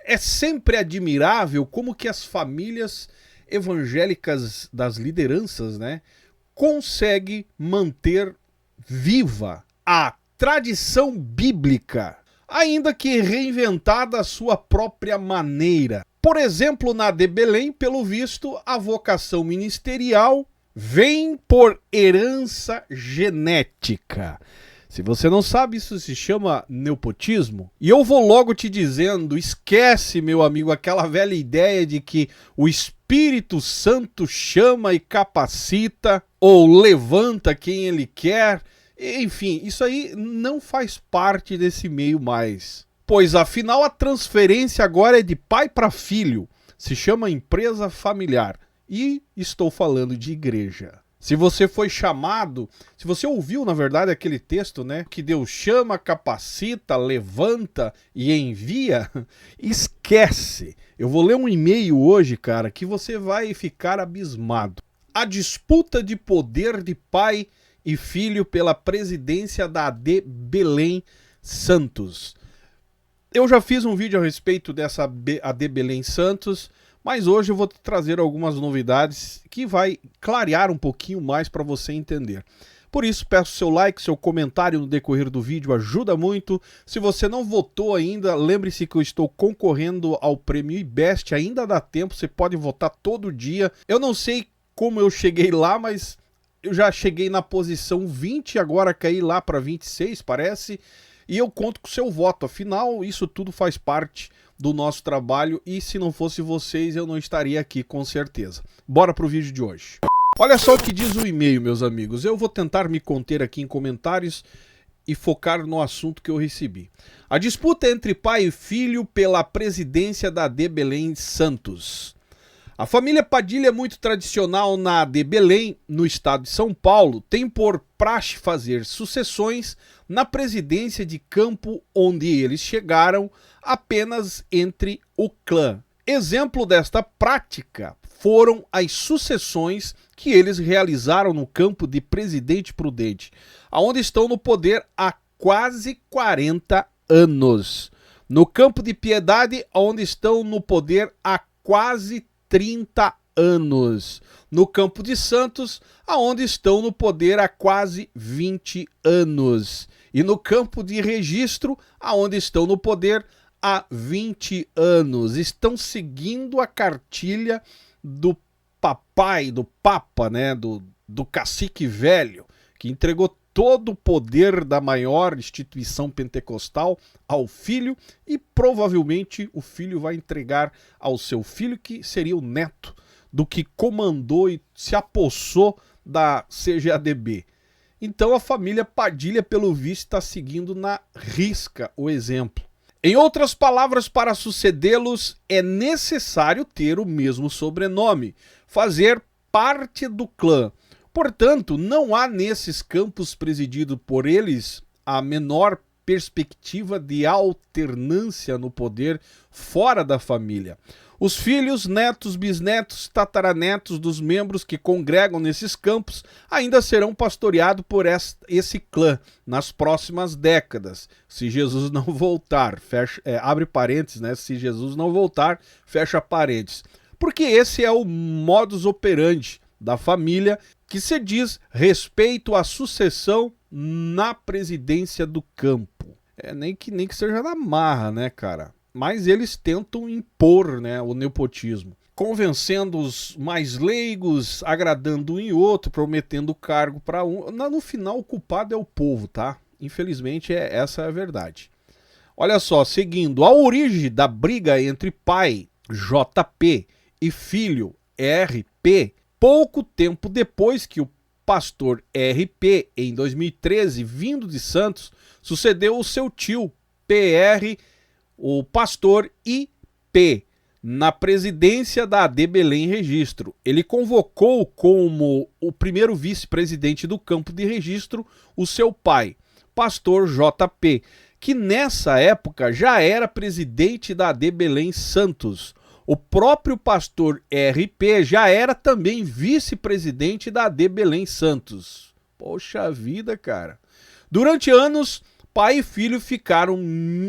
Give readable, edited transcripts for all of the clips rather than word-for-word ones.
É sempre admirável como que as famílias evangélicas das lideranças, né, conseguem manter viva a tradição bíblica, ainda que reinventada à sua própria maneira. Por exemplo, na de Belém, pelo visto, a vocação ministerial vem por herança genética. Se você não sabe, isso se chama nepotismo. E eu vou logo te dizendo, esquece, meu amigo, aquela velha ideia de que o Espírito Santo chama e capacita, ou levanta quem ele quer. Enfim, isso aí não faz parte desse meio mais. Pois afinal a transferência agora é de pai para filho. Se chama empresa familiar. E estou falando de igreja. Se você foi chamado, se você ouviu, na verdade, aquele texto, né? Que Deus chama, capacita, levanta e envia, esquece. Eu vou ler um e-mail hoje, cara, que você vai ficar abismado. A disputa de poder de pai e filho pela presidência da AD Belém Santos. Eu já fiz um vídeo a respeito dessa AD Belém Santos, mas hoje eu vou te trazer algumas novidades que vai clarear um pouquinho mais para você entender. Por isso, peço seu like, seu comentário no decorrer do vídeo, ajuda muito. Se você não votou ainda, lembre-se que eu estou concorrendo ao prêmio IBEST, ainda dá tempo, você pode votar todo dia. Eu não sei como eu cheguei lá, mas eu já cheguei na posição 20, agora caí lá para 26, parece, e eu conto com o seu voto. Afinal, isso tudo faz parte do nosso trabalho e se não fosse vocês eu não estaria aqui com certeza. Bora pro vídeo de hoje. Olha só o que diz o e-mail, meus amigos. Eu vou tentar me conter aqui em comentários e focar no assunto que eu recebi. A disputa entre pai e filho pela presidência da AD Belém Santos. A família Padilha é muito tradicional na AD Belém, no estado de São Paulo, tem por praxe fazer sucessões na presidência de campo onde eles chegaram apenas entre o clã. Exemplo desta prática foram as sucessões que eles realizaram no campo de Presidente Prudente, onde estão no poder há quase 40 anos. No campo de Piedade, onde estão no poder há quase 30 anos. No campo de Santos, aonde estão no poder há quase 20 anos. E no campo de Registro, aonde estão no poder há 20 anos. Estão seguindo a cartilha do papai, do papa, né, do cacique velho, que entregou todo o poder da maior instituição pentecostal ao filho e provavelmente o filho vai entregar ao seu filho, que seria o neto do que comandou e se apossou da CGADB. Então a família Padilha, pelo visto, está seguindo na risca o exemplo. Em outras palavras, para sucedê-los é necessário ter o mesmo sobrenome, fazer parte do clã. Portanto, não há nesses campos presididos por eles a menor perspectiva de alternância no poder fora da família. Os filhos, netos, bisnetos, tataranetos dos membros que congregam nesses campos ainda serão pastoreados por esse clã nas próximas décadas, se Jesus não voltar. Abre parênteses, né? Se Jesus não voltar, fecha parênteses. Porque esse é o modus operandi da família, que se diz respeito à sucessão na presidência do campo. Nem que seja na marra, né, cara? Mas eles tentam impor, né, o nepotismo, convencendo os mais leigos, agradando um e outro, prometendo cargo para um. No final, o culpado é o povo, tá? Infelizmente, essa é a verdade. Olha só, seguindo, a origem da briga entre pai, JP, e filho, RP, pouco tempo depois que o pastor RP, em 2013, vindo de Santos, sucedeu o seu tio, PR, o pastor IP, na presidência da AD Belém Registro. Ele convocou como o primeiro vice-presidente do campo de registro o seu pai, pastor JP, que nessa época já era presidente da AD Belém Santos. O próprio pastor RP já era também vice-presidente da AD Belém Santos. Poxa vida, cara. Durante anos, pai e filho ficaram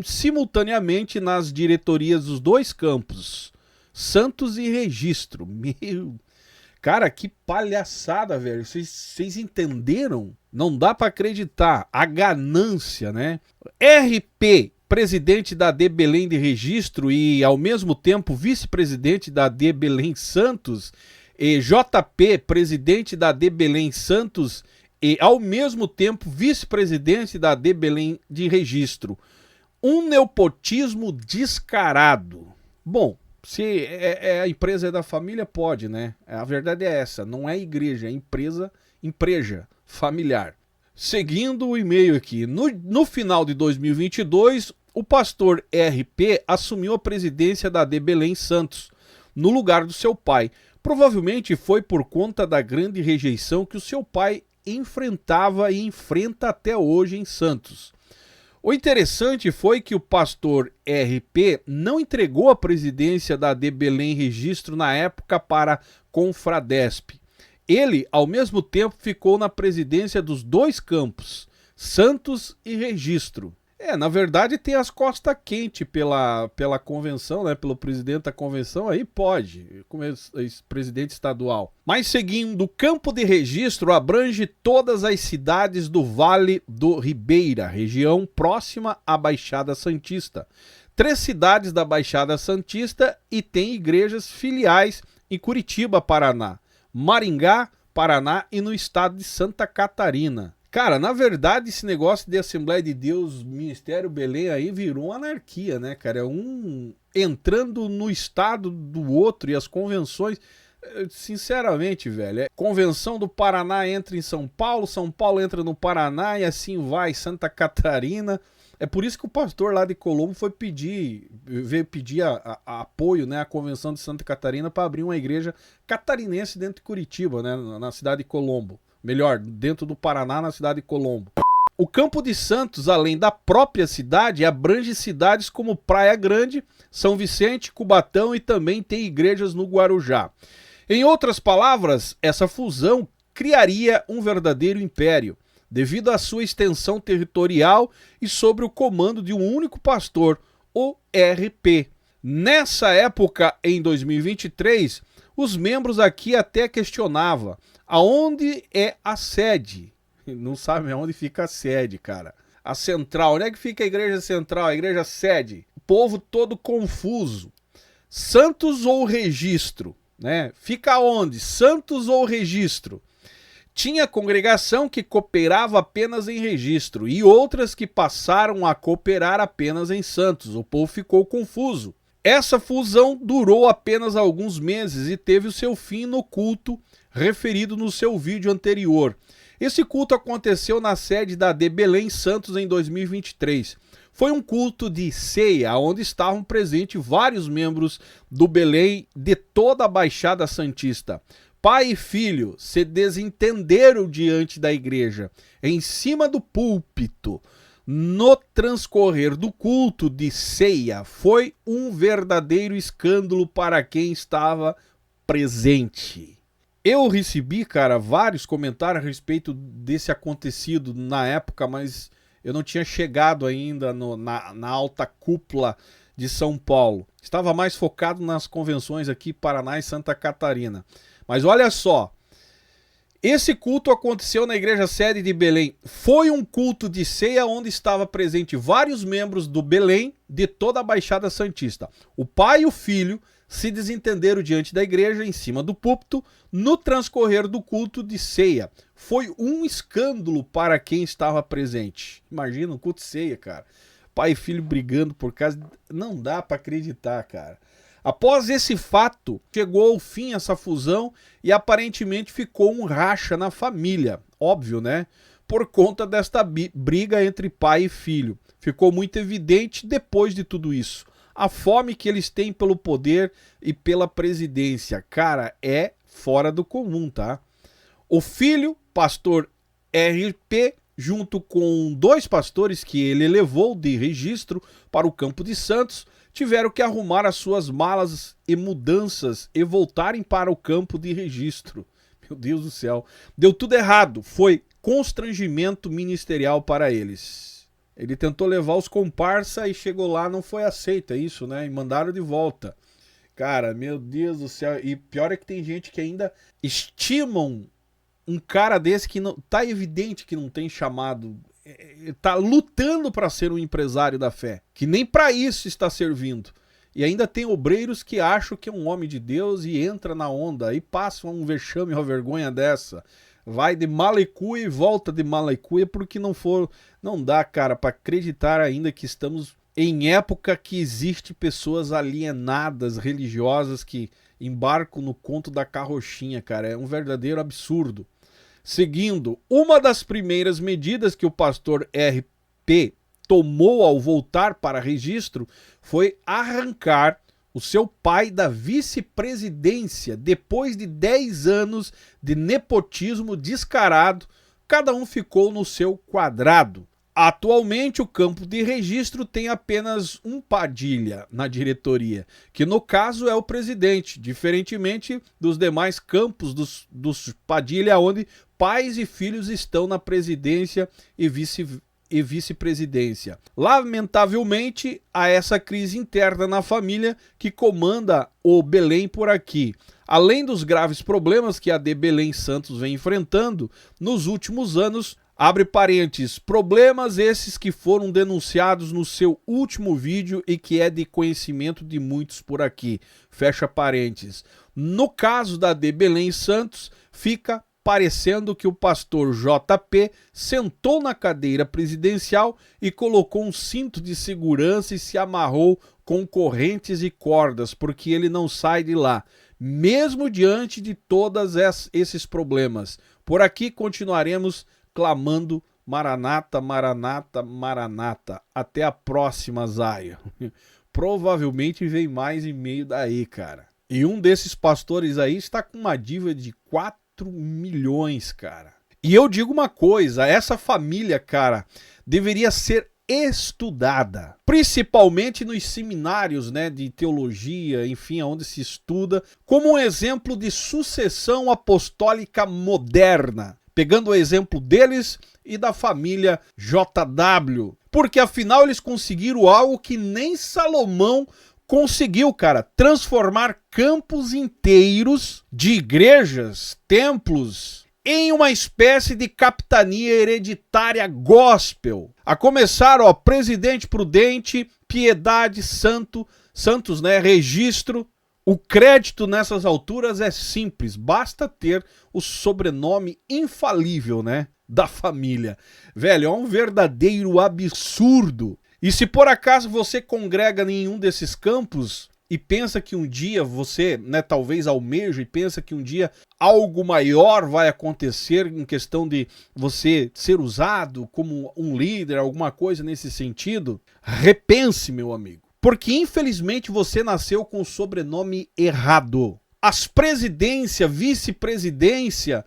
simultaneamente nas diretorias dos dois campos, Santos e Registro. Meu... Cara, que palhaçada, velho. Vocês entenderam? Não dá pra acreditar. A ganância, né? RP, presidente da AD Belém de Registro e, ao mesmo tempo, vice-presidente da AD Belém Santos, e JP, presidente da AD Belém Santos e, ao mesmo tempo, vice-presidente da AD Belém de Registro. Um nepotismo descarado. Bom, se a empresa é da família, pode, né? A verdade é essa, não é igreja, é empresa familiar. Seguindo o e-mail aqui, no final de 2022, o pastor RP assumiu a presidência da AD Belém Santos, no lugar do seu pai. Provavelmente foi por conta da grande rejeição que o seu pai enfrentava e enfrenta até hoje em Santos. O interessante foi que o pastor RP não entregou a presidência da AD Belém Registro na época para Confradesp. Ele, ao mesmo tempo, ficou na presidência dos dois campos, Santos e Registro. Na verdade tem as costas quentes pela convenção, né? Pelo presidente da convenção, aí pode, como presidente estadual. Mas seguindo, o campo de Registro abrange todas as cidades do Vale do Ribeira, região próxima à Baixada Santista. 3 cidades da Baixada Santista e tem igrejas filiais em Curitiba, Paraná, Maringá, Paraná e no estado de Santa Catarina. Cara, na verdade, esse negócio de Assembleia de Deus, Ministério Belém aí virou uma anarquia, né, cara? É um entrando no estado do outro e as convenções, sinceramente, velho, Convenção do Paraná entra em São Paulo entra no Paraná e assim vai, Santa Catarina. É por isso que o pastor lá de Colombo veio pedir apoio, né, à Convenção de Santa Catarina para abrir uma igreja catarinense dentro de Curitiba, né, na cidade de Colombo. Melhor, dentro do Paraná, na cidade de Colombo. O Campo de Santos, além da própria cidade, abrange cidades como Praia Grande, São Vicente, Cubatão e também tem igrejas no Guarujá. Em outras palavras, essa fusão criaria um verdadeiro império, devido à sua extensão territorial e sobre o comando de um único pastor, o RP. Nessa época, em 2023, os membros aqui até questionavam aonde é a sede. Não sabem aonde fica a sede, cara. A central, onde é que fica a igreja central, a igreja sede? O povo todo confuso. Santos ou Registro, né? Fica onde? Santos ou Registro? Tinha congregação que cooperava apenas em Registro e outras que passaram a cooperar apenas em Santos. O povo ficou confuso. Essa fusão durou apenas alguns meses e teve o seu fim no culto referido no seu vídeo anterior. Esse culto aconteceu na sede da AD Belém Santos em 2023. Foi um culto de ceia, onde estavam presentes vários membros do Belém de toda a Baixada Santista. Pai e filho se desentenderam diante da igreja, em cima do púlpito. No transcorrer do culto de ceia, foi um verdadeiro escândalo para quem estava presente. Eu recebi, cara, vários comentários a respeito desse acontecido na época, mas eu não tinha chegado ainda na alta cúpula de São Paulo. Estava mais focado nas convenções aqui, Paraná e Santa Catarina. Mas olha só, esse culto aconteceu na igreja sede de Belém. Foi um culto de ceia onde estava presente vários membros do Belém de toda a Baixada Santista. O pai e o filho se desentenderam diante da igreja, em cima do púlpito, no transcorrer do culto de ceia. Foi um escândalo para quem estava presente. Imagina um culto de ceia, cara. Pai e filho brigando por causa... Não dá para acreditar, cara. Após esse fato, chegou ao fim essa fusão e aparentemente ficou um racha na família. Óbvio, né? Por conta desta briga entre pai e filho. Ficou muito evidente depois de tudo isso. A fome que eles têm pelo poder e pela presidência, cara, é fora do comum, tá? O filho, pastor RP, junto com 2 pastores que ele levou de Registro para o Campo de Santos, tiveram que arrumar as suas malas e mudanças e voltarem para o Campo de Registro. Meu Deus do céu. Deu tudo errado. Foi constrangimento ministerial para eles. Ele tentou levar os comparsa e chegou lá, não foi aceito, é isso, né? E mandaram de volta. Cara, meu Deus do céu. E pior é que tem gente que ainda estimam um cara desse que não tá evidente que não tem chamado, tá lutando para ser um empresário da fé, que nem para isso está servindo. E ainda tem obreiros que acham que é um homem de Deus e entra na onda e passa um vexame, uma vergonha dessa. Vai de Malicuia e volta de Malicuia porque não dá, cara, para acreditar ainda que estamos em época que existe pessoas alienadas, religiosas que embarcam no conto da carrochinha, cara. É um verdadeiro absurdo. Seguindo, uma das primeiras medidas que o pastor RP tomou ao voltar para registro foi arrancar o seu pai da vice-presidência. Depois de 10 anos de nepotismo descarado, cada um ficou no seu quadrado. Atualmente, o campo de registro tem apenas um Padilha na diretoria, que no caso é o presidente, diferentemente dos demais campos dos Padilha, onde pais e filhos estão na presidência e vice-presidência. Lamentavelmente, há essa crise interna na família que comanda o Belém por aqui. Além dos graves problemas que a de Belém Santos vem enfrentando nos últimos anos, abre parênteses, problemas esses que foram denunciados no seu último vídeo e que é de conhecimento de muitos por aqui, fecha parênteses. No caso da de Belém Santos, fica parecendo que o pastor JP sentou na cadeira presidencial e colocou um cinto de segurança e se amarrou com correntes e cordas, porque ele não sai de lá, mesmo diante de todos esses problemas. Por aqui continuaremos clamando Maranata, Maranata, Maranata. Até a próxima, Zaia. Provavelmente vem mais e-mail daí, cara. E um desses pastores aí está com uma dívida de 4 milhões, cara. E eu digo uma coisa, essa família, cara, deveria ser estudada, principalmente nos seminários, né, de teologia, enfim, onde se estuda, como um exemplo de sucessão apostólica moderna, pegando o exemplo deles e da família JW, porque afinal eles conseguiram algo que nem Salomão conseguiu, cara, transformar campos inteiros de igrejas, templos, em uma espécie de capitania hereditária gospel. A começar, ó, Presidente Prudente, Piedade, Santos, né, Registro. O crédito nessas alturas é simples, basta ter o sobrenome infalível, né, da família. Velho, é um verdadeiro absurdo. E se por acaso você congrega em um desses campos e pensa que um dia você, né, talvez almeja e pensa que um dia algo maior vai acontecer em questão de você ser usado como um líder, alguma coisa nesse sentido, repense, meu amigo. Porque infelizmente você nasceu com o sobrenome errado. As presidência, vice-presidência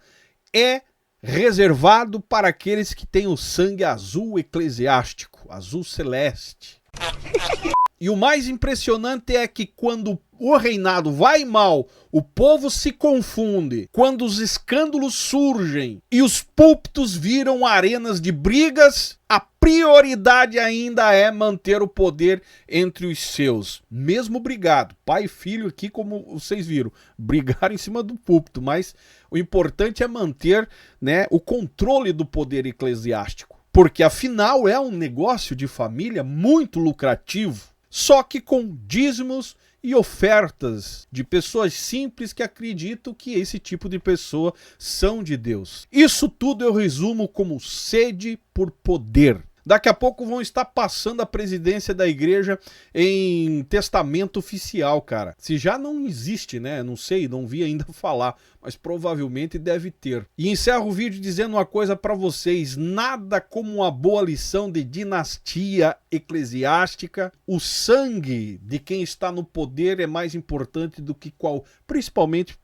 é reservado para aqueles que têm o sangue azul eclesiástico, azul celeste. E o mais impressionante é que quando o reinado vai mal, o povo se confunde. Quando os escândalos surgem e os púlpitos viram arenas de brigas, a prioridade ainda é manter o poder entre os seus. Mesmo brigado, pai e filho aqui, como vocês viram, brigaram em cima do púlpito, mas o importante é manter, né, o controle do poder eclesiástico. Porque afinal é um negócio de família muito lucrativo. Só que com dízimos e ofertas de pessoas simples que acreditam que esse tipo de pessoa são de Deus. Isso tudo eu resumo como sede por poder. Daqui a pouco vão estar passando a presidência da igreja em testamento oficial, cara. Se já não existe, né? Não sei, não vi ainda falar, mas provavelmente deve ter. E encerro o vídeo dizendo uma coisa para vocês: nada como uma boa lição de dinastia eclesiástica. O sangue de quem está no poder é mais importante do que principalmente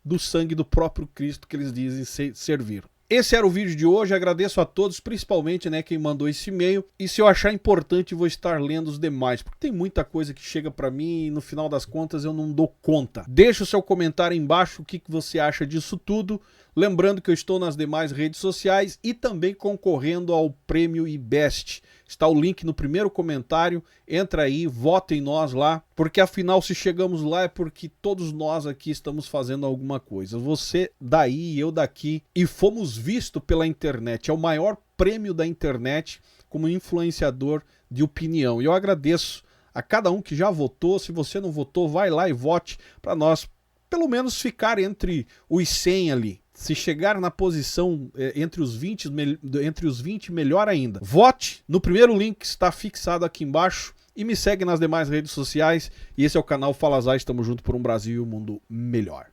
do sangue do próprio Cristo que eles dizem servir. Esse era o vídeo de hoje, agradeço a todos, principalmente, né, quem mandou esse e-mail, e se eu achar importante vou estar lendo os demais, porque tem muita coisa que chega para mim e no final das contas eu não dou conta. Deixa o seu comentário aí embaixo, o que você acha disso tudo, Lembrando que eu estou nas demais redes sociais e também concorrendo ao Prêmio IBEST. Está o link no primeiro comentário, entra aí, vota em nós lá, porque afinal se chegamos lá é porque todos nós aqui estamos fazendo alguma coisa. Você daí e eu daqui, e fomos vistos pela internet. É o maior prêmio da internet como influenciador de opinião. E eu agradeço a cada um que já votou. Se você não votou, vai lá e vote para nós pelo menos ficar entre os 100 ali. Se chegar na posição entre os 20, melhor ainda. Vote no primeiro link que está fixado aqui embaixo e me segue nas demais redes sociais. E esse é o canal Fala Zay, estamos juntos por um Brasil e um mundo melhor.